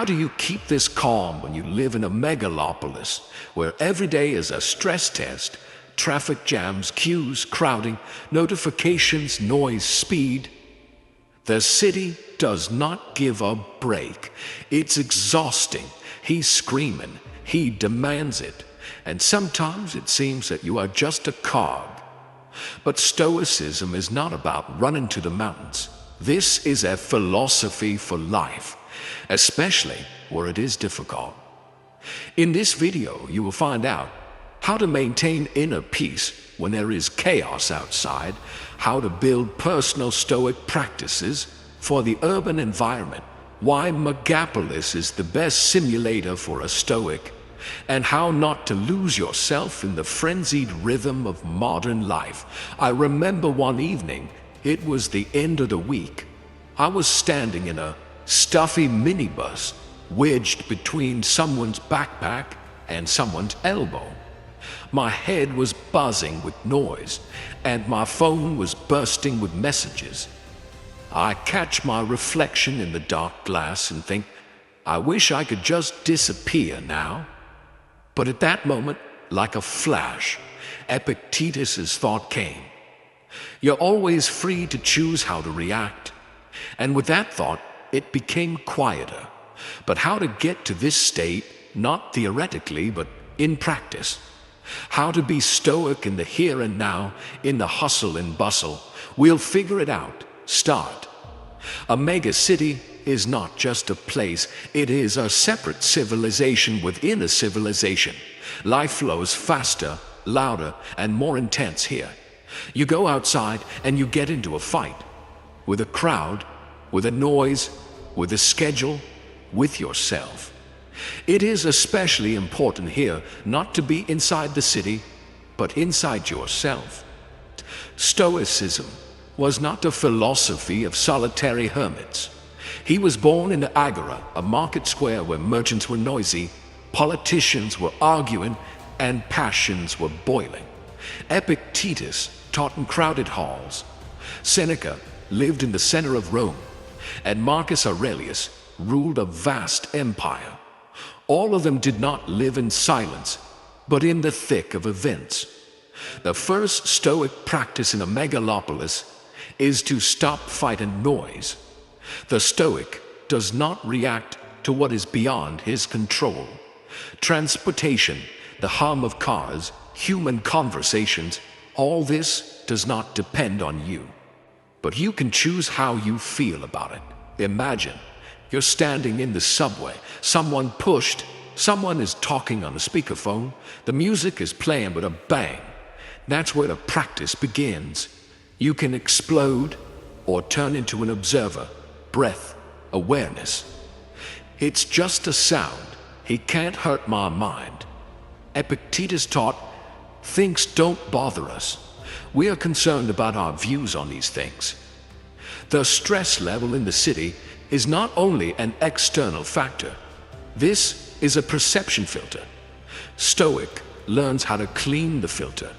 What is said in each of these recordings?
How do you keep this calm when you live in a megalopolis where every day is a stress test? Traffic jams, queues, crowding, notifications, noise, speed. The city does not give a break. It's exhausting. He's screaming. He demands it. And sometimes it seems that you are just a cog. But Stoicism is not about running to the mountains. This is a philosophy for life, especially where it is difficult. In this video, you will find out how to maintain inner peace when there is chaos outside, how to build personal Stoic practices for the urban environment, why megalopolis is the best simulator for a Stoic, and how not to lose yourself in the frenzied rhythm of modern life. I remember one evening, it was the end of the week. I was standing in a stuffy minibus, wedged between someone's backpack and someone's elbow. My head was buzzing with noise, and my phone was bursting with messages. I catch my reflection in the dark glass and think, I wish I could just disappear now. But at that moment, like a flash, Epictetus's thought came. You're always free to choose how to react. And with that thought, it became quieter. But how to get to this state, not theoretically, but in practice. How to be Stoic in the here and now, in the hustle and bustle. We'll figure it out. Start. A megacity is not just a place, it is a separate civilization within a civilization. Life flows faster, louder, and more intense here. You go outside and you get into a fight. With a crowd, with a noise, with a schedule, with yourself. It is especially important here not to be inside the city, but inside yourself. Stoicism was not a philosophy of solitary hermits. He was born in the Agora, a market square where merchants were noisy, politicians were arguing, and passions were boiling. Epictetus taught in crowded halls. Seneca lived in the center of Rome, and Marcus Aurelius ruled a vast empire. All of them did not live in silence, but in the thick of events. The first Stoic practice in a megalopolis is to stop fighting noise. The Stoic does not react to what is beyond his control. Transportation, the hum of cars, human conversations, all this does not depend on you. But you can choose how you feel about it. Imagine you're standing in the subway, someone pushed, someone is talking on a speakerphone, the music is playing with a bang. That's where the practice begins. You can explode or turn into an observer. Breath, awareness. It's just a sound. He can't hurt my mind. Epictetus taught, things don't bother us. We are concerned about our views on these things. The stress level in the city is not only an external factor. This is a perception filter. Stoic learns how to clean the filter.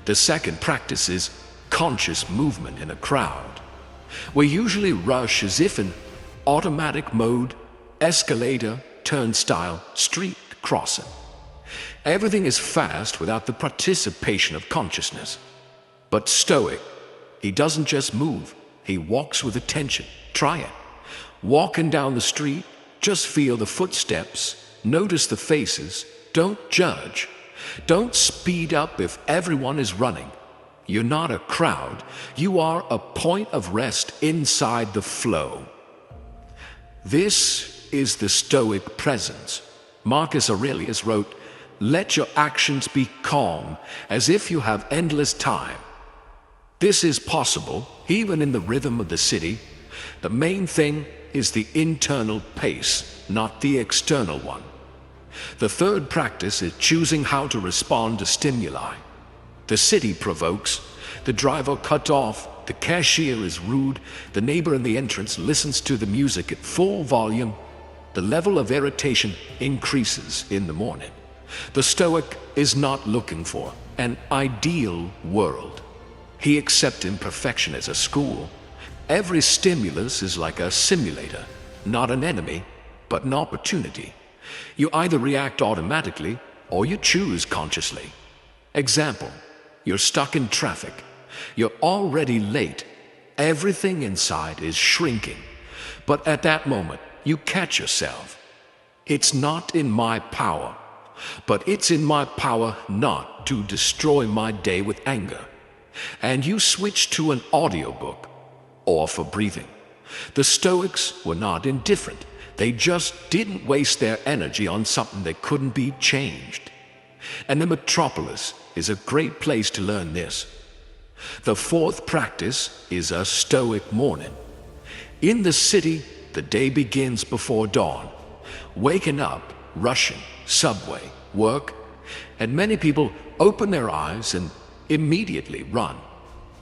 The second practice is conscious movement in a crowd. We usually rush as if in automatic mode, escalator, turnstile, street crossing. Everything is fast without the participation of consciousness. But Stoic, he doesn't just move, he walks with attention. Try it. Walking down the street, just feel the footsteps, notice the faces, don't judge. Don't speed up if everyone is running. You're not a crowd, you are a point of rest inside the flow. This is the Stoic presence. Marcus Aurelius wrote, let your actions be calm, as if you have endless time. This is possible, even in the rhythm of the city. The main thing is the internal pace, not the external one. The third practice is choosing how to respond to stimuli. The city provokes, the driver cut off, the cashier is rude, the neighbor in the entrance listens to the music at full volume. The level of irritation increases in the morning. The Stoic is not looking for an ideal world. He accepts imperfection as a school. Every stimulus is like a simulator, not an enemy. but an opportunity. You either react automatically or you choose consciously. Example, you're stuck in traffic. You're already late. Everything inside is shrinking. But at that moment, you catch yourself. It's not in my power, but it's in my power not to destroy my day with anger. And you switch to an audiobook or for breathing. The Stoics were not indifferent. They just didn't waste their energy on something that couldn't be changed. And the metropolis is a great place to learn this. The fourth practice is a Stoic morning. In the city, the day begins before dawn. Waking up, rushing, subway, work, and many people open their eyes and immediately run.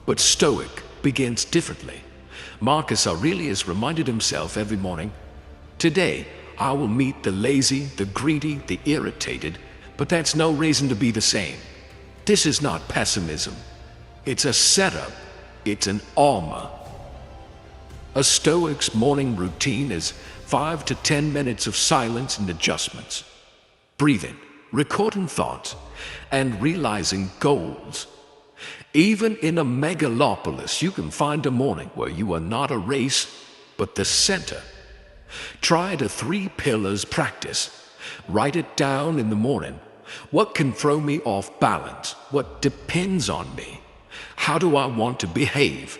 But Stoic begins differently. Marcus Aurelius reminded himself every morning, "Today I will meet the lazy, the greedy, the irritated, but that's no reason to be the same." This is not pessimism. It's a setup. It's an armor. A Stoic's morning routine is 5 to 10 minutes of silence and adjustments. Breathing, recording thoughts, and realizing goals. Even in a megalopolis, you can find a morning where you are not a race, but the center. Try the 3 pillars practice. Write it down in the morning. What can throw me off balance? What depends on me? How do I want to behave?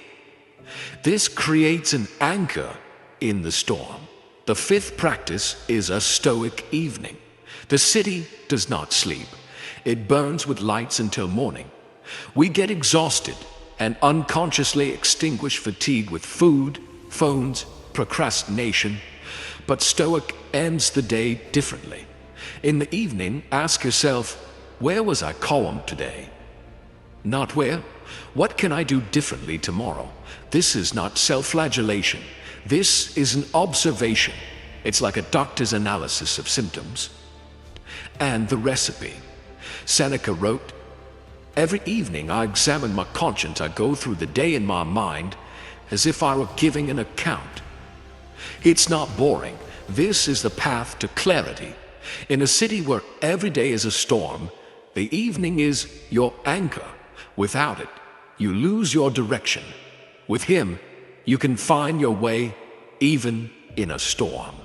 This creates an anchor in the storm. The 5th practice is a Stoic evening. The city does not sleep. It burns with lights until morning. We get exhausted and unconsciously extinguish fatigue with food, phones, procrastination. But Stoic ends the day differently. In the evening, ask yourself, where was I calm today? Not where. What can I do differently tomorrow? This is not self-flagellation. This is an observation. It's like a doctor's analysis of symptoms. And the recipe. Seneca wrote, "Every evening I examine my conscience. I go through the day in my mind as if I were giving an account." It's not boring. This is the path to clarity. In a city where every day is a storm, the evening is your anchor. Without it, you lose your direction. With him, you can find your way even in a storm.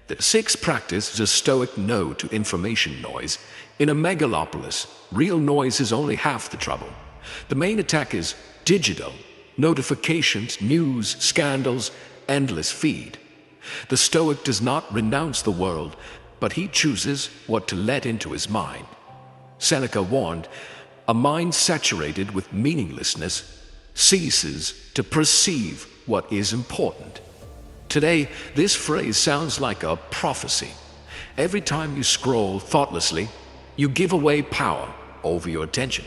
The 6th practice is a Stoic no to information noise. In a megalopolis, real noise is only half the trouble. The main attack is digital, notifications, news, scandals, endless feed. The Stoic does not renounce the world, but he chooses what to let into his mind. Seneca warned, "A mind saturated with meaninglessness ceases to perceive what is important." Today, this phrase sounds like a prophecy. Every time you scroll thoughtlessly, you give away power over your attention.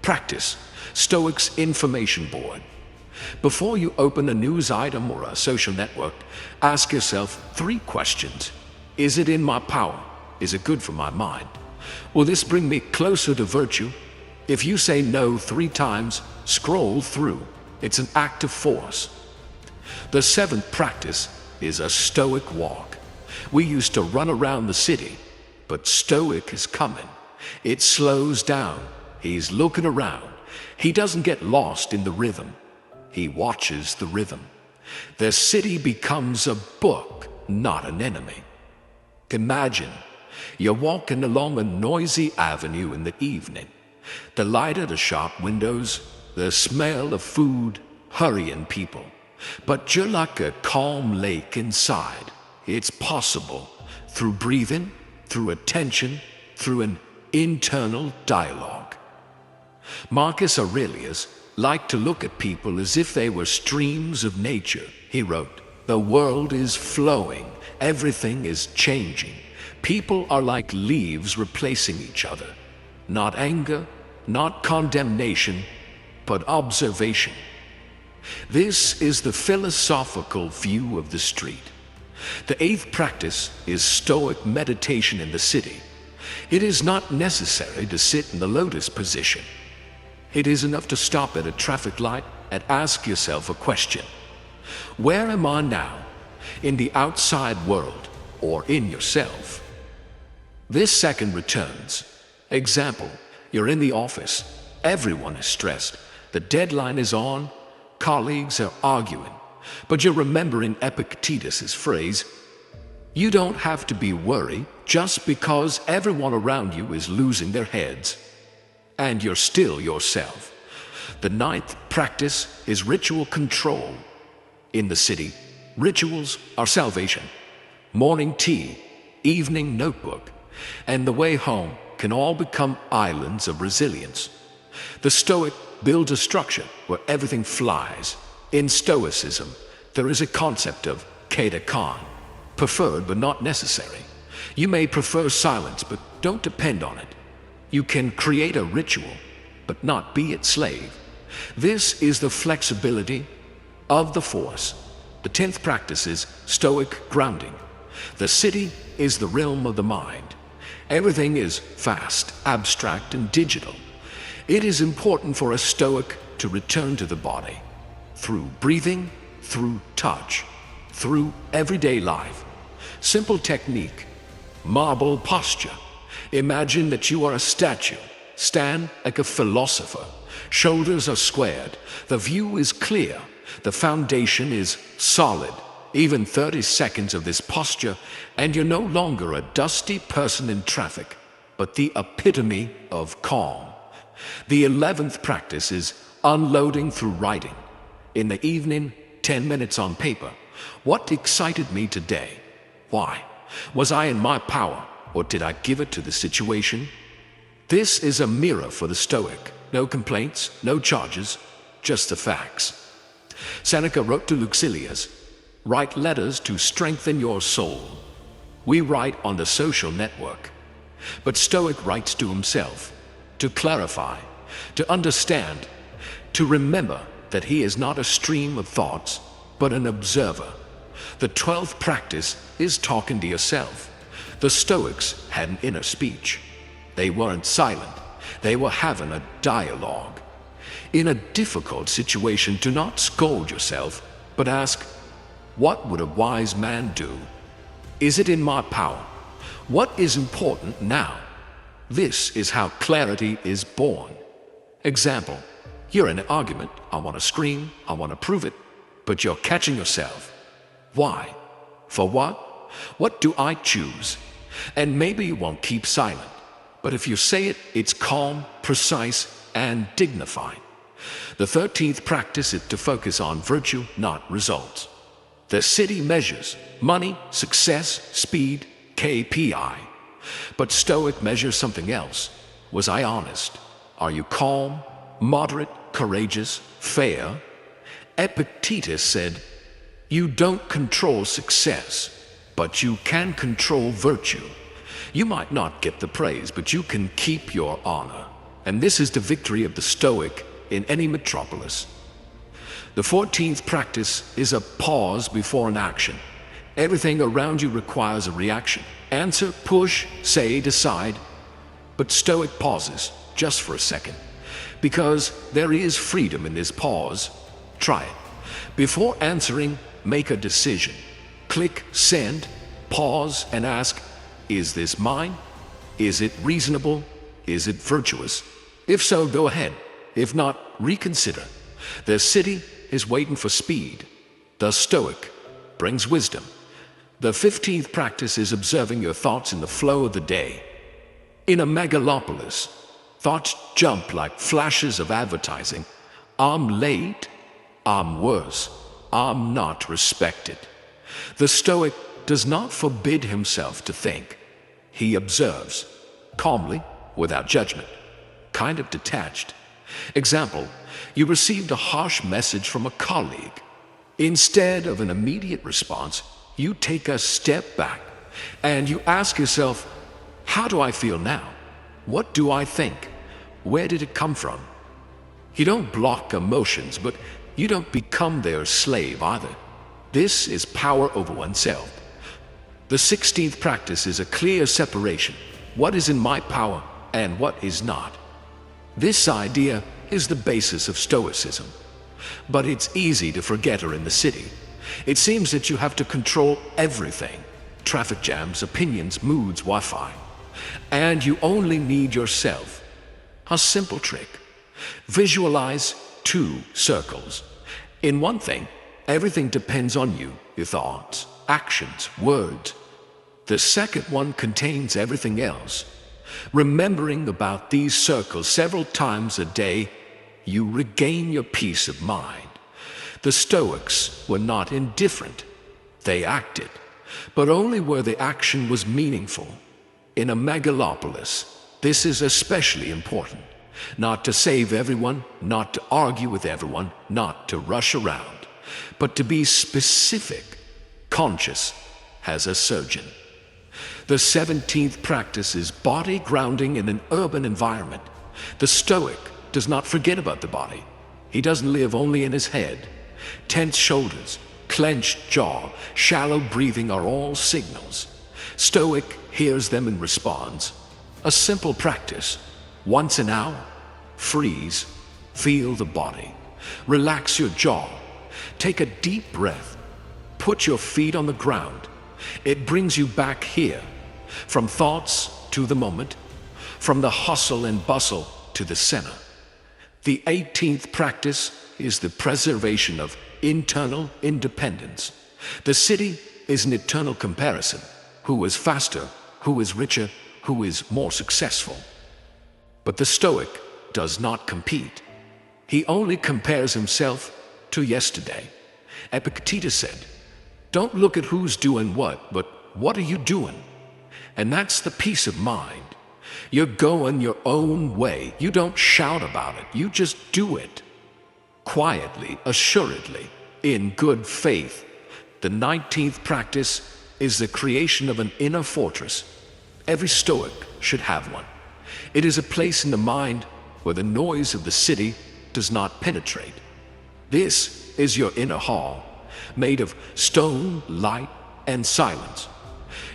Practice Stoic's information board. Before you open a news item or a social network, ask yourself 3 questions. Is it in my power? Is it good for my mind? Will this bring me closer to virtue? If you say no 3 times, scroll through. It's an act of force. The 7th practice is a Stoic walk. We used to run around the city, but Stoic is coming. It slows down. He's looking around. He doesn't get lost in the rhythm. He watches the rhythm. The city becomes a book, not an enemy. Imagine you're walking along a noisy avenue in the evening. The light of the shop windows, the smell of food, hurrying people. But you're like a calm lake inside. It's possible through breathing, through attention, through an internal dialogue. Marcus Aurelius liked to look at people as if they were streams of nature. He wrote, "The world is flowing. Everything is changing. People are like leaves replacing each other. Not anger, not condemnation, but observation." This is the philosophical view of the street. The 8th practice is Stoic meditation in the city. It is not necessary to sit in the lotus position. It is enough to stop at a traffic light and ask yourself a question. Where am I now? In the outside world, or in yourself. This second returns. Example, you're in the office. Everyone is stressed. The deadline is on. Colleagues are arguing. But you're remembering Epictetus' phrase, you don't have to be worried just because everyone around you is losing their heads. And you're still yourself. The ninth practice is ritual control. In the city, rituals are salvation. Morning tea, evening notebook, and the way home can all become islands of resilience. The Stoic builds a structure where everything flies. In Stoicism, there is a concept of kaidekai, preferred but not necessary. You may prefer silence, but don't depend on it. You can create a ritual, but not be its slave. This is the flexibility of the force. The 10th practice is Stoic grounding. The city is the realm of the mind. Everything is fast, abstract, and digital. It is important for a Stoic to return to the body, through breathing, through touch, through everyday life. Simple technique, marble posture. Imagine that you are a statue. Stand like a philosopher. Shoulders are squared. The view is clear. The foundation is solid. Even 30 seconds of this posture, and you're no longer a dusty person in traffic, but the epitome of calm. The 11th practice is unloading through writing. In the evening, 10 minutes on paper. What excited me today? Why? Was I in my power, or did I give it to the situation? This is a mirror for the Stoic. No complaints, no charges, just the facts. Seneca wrote to Lucilius, write letters to strengthen your soul. We write on the social network. But Stoic writes to himself, to clarify, to understand, to remember that he is not a stream of thoughts, but an observer. The 12th practice is talking to yourself. The Stoics had an inner speech. They weren't silent. They were having a dialogue. In a difficult situation, do not scold yourself, but ask, what would a wise man do? Is it in my power? What is important now? This is how clarity is born. Example, you're in an argument. I want to scream. I want to prove it. But you're catching yourself. Why? For what? What do I choose? And maybe you won't keep silent. But if you say it, it's calm, precise, and dignified. The 13th practice is to focus on virtue, not results. The city measures money, success, speed, KPI. But Stoic measures something else. Was I honest? Are you calm, moderate, courageous, fair? Epictetus said, you don't control success, but you can control virtue. You might not get the praise, but you can keep your honor. And this is the victory of the Stoic in any metropolis. The 14th practice is a pause before an action. Everything around you requires a reaction. Answer, push, say, decide. But Stoic pauses just for a second, because there is freedom in this pause. Try it. Before answering, make a decision. Click send, pause, and ask, is this mine? Is it reasonable? Is it virtuous? If so, go ahead. If not, reconsider. The city is waiting for speed. The Stoic brings wisdom. The 15th practice is observing your thoughts in the flow of the day. In a megalopolis, thoughts jump like flashes of advertising. I'm late. I'm worse. I'm not respected. The Stoic does not forbid himself to think. He observes, calmly, without judgment, kind of detached. Example, you received a harsh message from a colleague. Instead of an immediate response, you take a step back and you ask yourself, how do I feel now? What do I think? Where did it come from? You don't block emotions, but you don't become their slave either. This is power over oneself. The 16th practice is a clear separation. What is in my power and what is not? This idea is the basis of Stoicism. But it's easy to forget her in the city. It seems that you have to control everything. traffic jams, opinions, moods, Wi-Fi. And you only need yourself. A simple trick. Visualize 2 circles. In one thing, everything depends on you, your thoughts, actions, words. The second one contains everything else. Remembering about these circles several times a day, you regain your peace of mind. The Stoics were not indifferent. They acted, but only where the action was meaningful. In a megalopolis, this is especially important. Not to save everyone, not to argue with everyone, not to rush around, but to be specific, conscious as a surgeon. The 17th practice is body grounding in an urban environment. The Stoic does not forget about the body. He doesn't live only in his head. Tense shoulders, clenched jaw, shallow breathing are all signals. Stoic hears them and responds. A simple practice. Once an hour, freeze, feel the body. Relax your jaw. Take a deep breath. Put your feet on the ground. It brings you back here, from thoughts to the moment, from the hustle and bustle to the center. The 18th practice is the preservation of internal independence. The city is an eternal comparison. Who is faster? Who is richer? Who is more successful? But the Stoic does not compete. He only compares himself to yesterday. Epictetus said, "Don't look at who's doing what, but what are you doing?" And that's the peace of mind. You're going your own way. You don't shout about it. You just do it. Quietly, assuredly, in good faith. The 19th practice is the creation of an inner fortress. Every Stoic should have one. It is a place in the mind where the noise of the city does not penetrate. This is your inner hall, made of stone, light, and silence.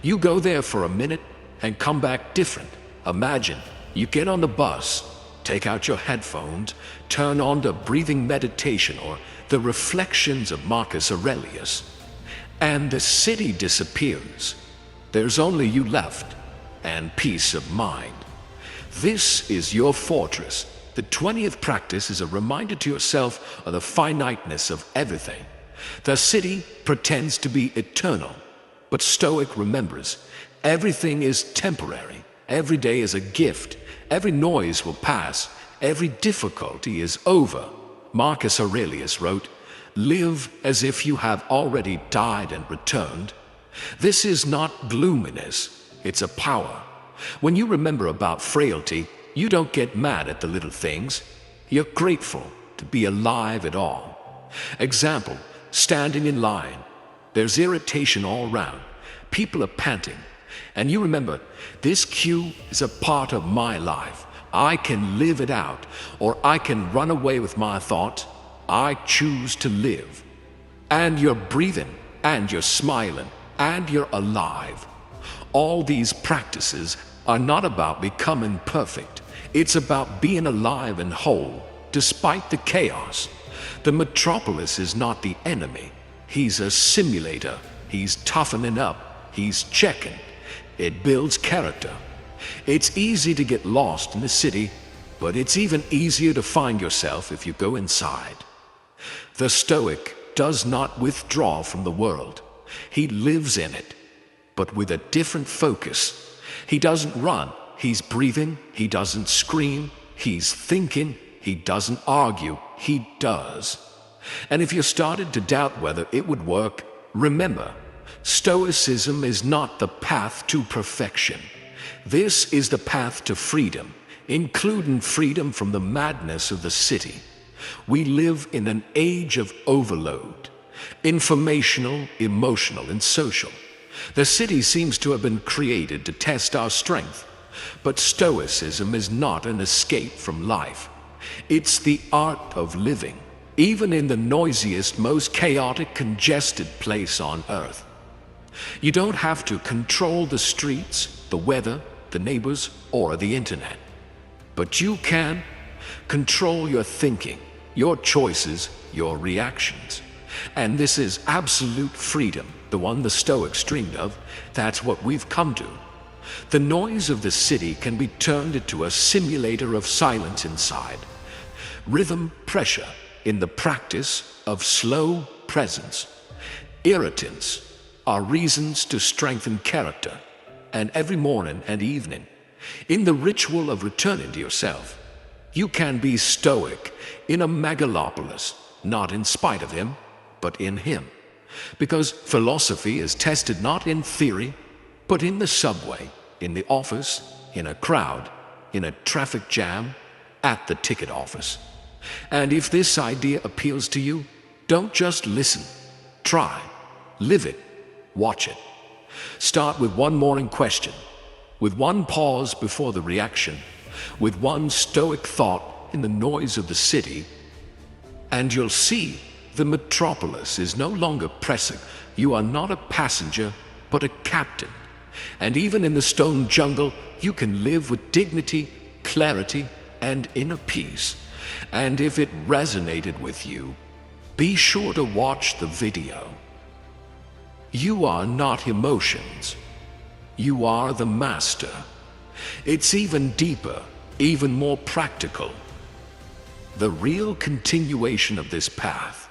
You go there for a minute and come back different. Imagine you get on the bus, take out your headphones, turn on the breathing meditation or the reflections of Marcus Aurelius, and the city disappears. There's only you left and peace of mind. This is your fortress. The 20th practice is a reminder to yourself of the finiteness of everything. The city pretends to be eternal, but Stoic remembers everything is temporary. Every day is a gift. Every noise will pass. Every difficulty is over. Marcus Aurelius wrote, "Live as if you have already died and returned." This is not gloominess, it's a power. When you remember about frailty, you don't get mad at the little things. You're grateful to be alive at all. Example, standing in line. There's irritation all around. People are panting. And you remember, this queue is a part of my life. I can live it out, or I can run away with my thoughts. I choose to live. And you're breathing, and you're smiling, and you're alive. All these practices are not about becoming perfect. It's about being alive and whole, despite the chaos. The metropolis is not the enemy. He's a simulator. He's toughening up. He's checking. It builds character. It's easy to get lost in the city, but it's even easier to find yourself if you go inside. The Stoic does not withdraw from the world. He lives in it, but with a different focus. He doesn't run. He's breathing. He doesn't scream. He's thinking. He doesn't argue. He does. And if you started to doubt whether it would work, remember, Stoicism is not the path to perfection. This is the path to freedom, including freedom from the madness of the city. We live in an age of overload, informational, emotional, and social. The city seems to have been created to test our strength, but Stoicism is not an escape from life. It's the art of living, even in the noisiest, most chaotic, congested place on earth. You don't have to control the streets, the weather, the neighbors, or the internet. But you can control your thinking, your choices, your reactions. And this is absolute freedom, the one the Stoics dreamed of. That's what we've come to. The noise of the city can be turned into a simulator of silence inside. Rhythm, pressure, in the practice of slow presence. Irritants are reasons to strengthen character. And every morning and evening, in the ritual of returning to yourself, you can be stoic in a megalopolis, not in spite of him, but in him. Because philosophy is tested not in theory, but in the subway, in the office, in a crowd, in a traffic jam, at the ticket office. And if this idea appeals to you, don't just listen. Try. Live it. Watch it. Start with one morning question, with one pause before the reaction, with one stoic thought in the noise of the city, and you'll see the metropolis is no longer pressing. You are not a passenger, but a captain. And even in the stone jungle, you can live with dignity, clarity, and inner peace. And if it resonated with you, be sure to watch the video. You are not emotions. You are the master. It's even deeper, even more practical. The real continuation of this path